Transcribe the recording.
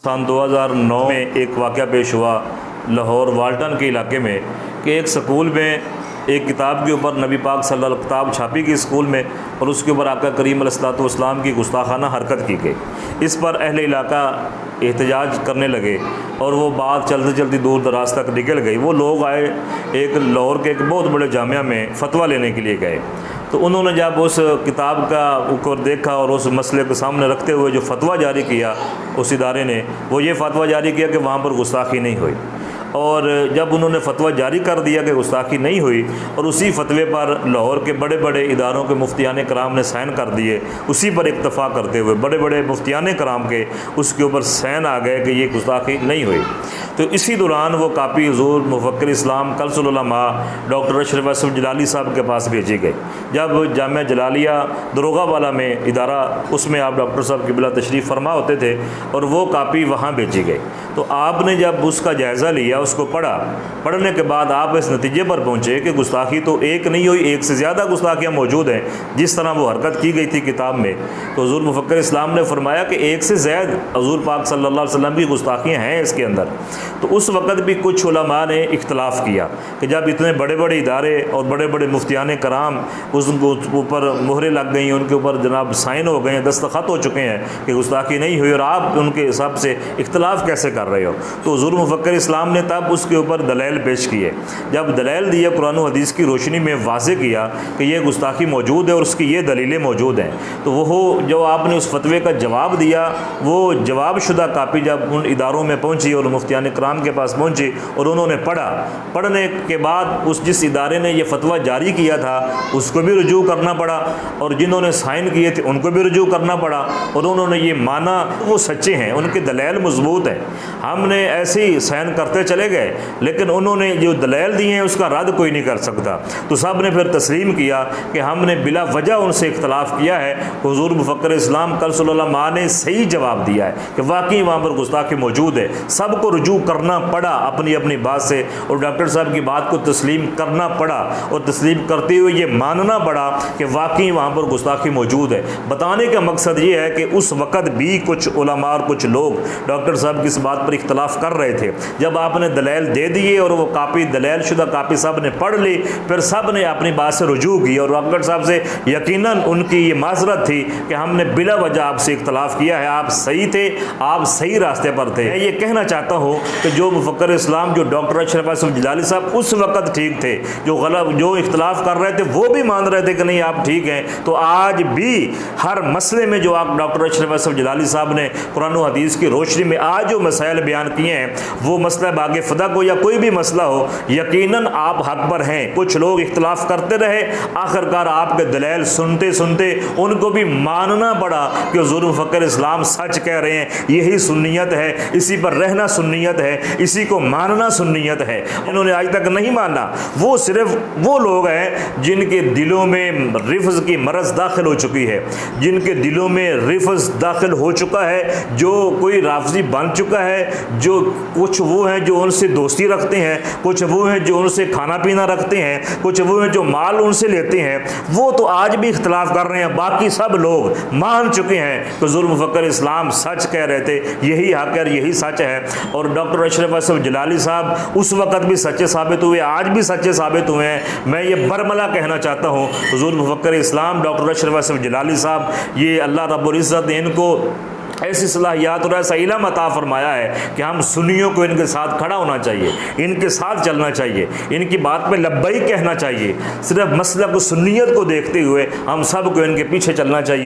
सन 2009 में एक वाक़या पेश हुआ लाहौर वाल्टन के इलाके में कि एक स्कूल में एक किताब के ऊपर नबी पाक सल्लल्लाहु अलैहि वसल्लम किताब छापी गई स्कूल में और उसके ऊपर आका करीम अलैहिस्सलाम की गुस्ताखाना हरकत की गई। इस पर अहले इलाका एहतजाज करने लगे और वो बात चलते चलते दूर दराज तक निकल गई। वो लोग आए, एक लाहौर के एक बहुत बड़े जामिया में फ़तवा लेने के लिए गए। तो उन्होंने जब उस किताब का ऊपर देखा और उस मसले को सामने रखते हुए जो फ़तवा जारी किया उस इदारे ने, वो ये फ़तवा जारी किया कि वहाँ पर गुस्ताखी नहीं हुई। और जब उन्होंने फ़तवा जारी कर दिया कि गुस्ताखी नहीं हुई और उसी फतवे पर लाहौर के बड़े बड़े इदारों के मुफ्तियान कराम ने साइन कर दिए, उसी पर इक्तफ़ा करते हुए बड़े बड़े मुफ्तियान कराम के उसके ऊपर साइन आ गए कि ये गुस्ताखी नहीं हुई। तो इसी दौरान वो कापी हुज़ूर मुफ़क्किर इस्लाम कल्सुल उलमा डॉक्टर अशरफ असफ़ जलाली साहब के पास भेजी गई। जब जामिया जलालिया दरोगा वाला में इदारा, उसमें आप डॉक्टर साहब क़िबला तशरीफ़ फरमा होते थे और वो कापी वहाँ भेजी गई। तो आपने जब उसका जायज़ा लिया, उसको पढ़ा, पढ़ने के बाद आप इस नतीजे पर पहुँचे कि गुस्ताखी तो एक नहीं हुई, एक से ज़्यादा गुस्ताखियाँ मौजूद हैं जिस तरह वो हरकत की गई थी किताब में। तो हुज़ूर मुफ़क्किर इस्लाम ने फरमाया कि एक से ज़्यादा हुज़ूर पाक सल्लल्लाहु अलैहि वसल्लम की गुस्ताखियाँ हैं इसके अंदर। तो उस वक़्त भी कुछ उलमा ने इख्तलाफ किया कि जब इतने बड़े बड़े इदारे और बड़े बड़े मुफ्तियान कराम उस ऊपर मोहरें लग गई, उनके ऊपर जनाब साइन हो गए हैं, दस्तखत हो चुके हैं कि गुस्ताखी नहीं हुई और आप उनके हिसाब से इख्तलाफ कैसे कर रहे हो। तो हुज़ूर मुफ़क्किर इस्लाम ने तब उसके ऊपर दलाइल पेश किए। जब दलाइल दिए, कुरान और हदीस की रोशनी में वाज़े किया कि ये गुस्ताखी मौजूद है और उसकी ये दलीलें मौजूद हैं, तो वो जो आपने उस फतवे का जवाब दिया, वो जवाब शुदा कापी जब उन इदारों में पहुँची और मुफ्तियान कराम के पास पहुँची और उन्होंने पढ़ा, पढ़ने के बाद उस जिस इदारे ने यह फतवा जारी किया था उसको भी रुजू करना पड़ा और जिन्होंने साइन किए थे उनको भी रुजू करना पड़ा और उन्होंने ये माना वो सच्चे हैं, उनके दलाइल मजबूत हैं। हमने ऐसे ही साइन करते चले गए, लेकिन उन्होंने जो दलाइल दिए हैं उसका रद्द कोई नहीं कर सकता। तो सब ने फिर तस्लीम किया कि हमने बिला वजह उनसे इख्तलाफ किया है। हुज़ूर मुफ़क्किर इस्लाम कल्सुल उलमा ने सही जवाब दिया है कि वाकई वहाँ पर गुस्ताखी मौजूद है। सबको रुजू करना पड़ा अपनी अपनी बात से और डॉक्टर साहब की बात को तस्लीम करना पड़ा और तस्लीम करते हुए ये मानना पड़ा कि वाकई वहाँ पर गुस्ताखी मौजूद है। बताने का मकसद ये है कि उस वक़्त भी कुछ उलमा और कुछ लोग डॉक्टर साहब की इस बात पर इख्तलाफ कर रहे थे। जब आपने दलाइल दे दिए और वो कापी दलाइल शुदा कापी सब ने पढ़ ली, फिर सब ने अपनी बात से रुजू की और डॉक्टर साहब से यकीनन उनकी ये माजरत थी कि हमने बिला वजह आपसे इख्तलाफ किया है, आप सही थे, आप सही रास्ते पर थे। मैं ये कहना चाहता हूँ कि जो मुफ़क्किर इस्लाम जो डॉक्टर अशरफ असफ़ जलाली साहब उस वक़्त ठीक थे, जो इख्तलाफ कर रहे थे वो भी मान रहे थे कि नहीं आप ठीक हैं, तो आज भी हर मसले में जो आप डॉक्टर अशरफ असफ़ जलाली साहब ने कुरान और हदीस की रोशनी में आज जो मसाइल बयान किए हैं, वो मसला बाग़ फ़दक हो या कोई भी मसला हो, यकीनन आप हक़ पर हैं। कुछ लोग इख्तलाफ करते रहे, आखिरकार आपके दलाइल सुनते सुनते उनको भी मानना पड़ा कि हुज़ूर मुफ़क्किर इस्लाम सच कह रहे हैं। यही सुन्नियत है, इसी पर रहना सुन्नियत है, इसी को मानना सुन्नियत है। इन्होंने आज तक नहीं माना। वो सिर्फ वो लोग हैं जिनके दिलों में रिफ्ज़ की मरज़ दाखिल हो चुकी है, जिनके दिलों में रिफ्ज़ दाखिल हो चुका है, जो कोई राफ़ज़ी बन चुका है। जो कुछ वो हैं जो उनसे दोस्ती रखते हैं, कुछ वो हैं जो उनसे खाना पीना रखते हैं, कुछ वो हैं जो माल उनसे लेते हैं, वो तो आज भी इख्तलाफ कर रहे हैं। बाकी सब लोग मान चुके हैं कि हुज़ूर मुफ़क्किर इस्लाम सच कह रहे थे, यही हक़ है, यही सच है। और डॉक्टर अशरफ असफ़ जलाली साहब उस वक़्त भी सच्चे साबित हुए, आज भी सच्चे साबित हुए हैं। मैं ये बरमला कहना चाहता हूँ, हुज़ूर मुफ़क्किर इस्लाम डॉक्टर अशरफ असफ़ जलाली साहब, ये अल्लाह रब्बुल इज़्ज़त ने इनको ऐसी सलाहियात और ऐसा इल्म अता फरमाया है कि हम सुन्नियों को इनके साथ खड़ा होना चाहिए, इनके साथ चलना चाहिए, इनकी बात पे लब्बैक कहना चाहिए। सिर्फ मसलक सुन्नियत को देखते हुए हम सब को इनके पीछे चलना चाहिए।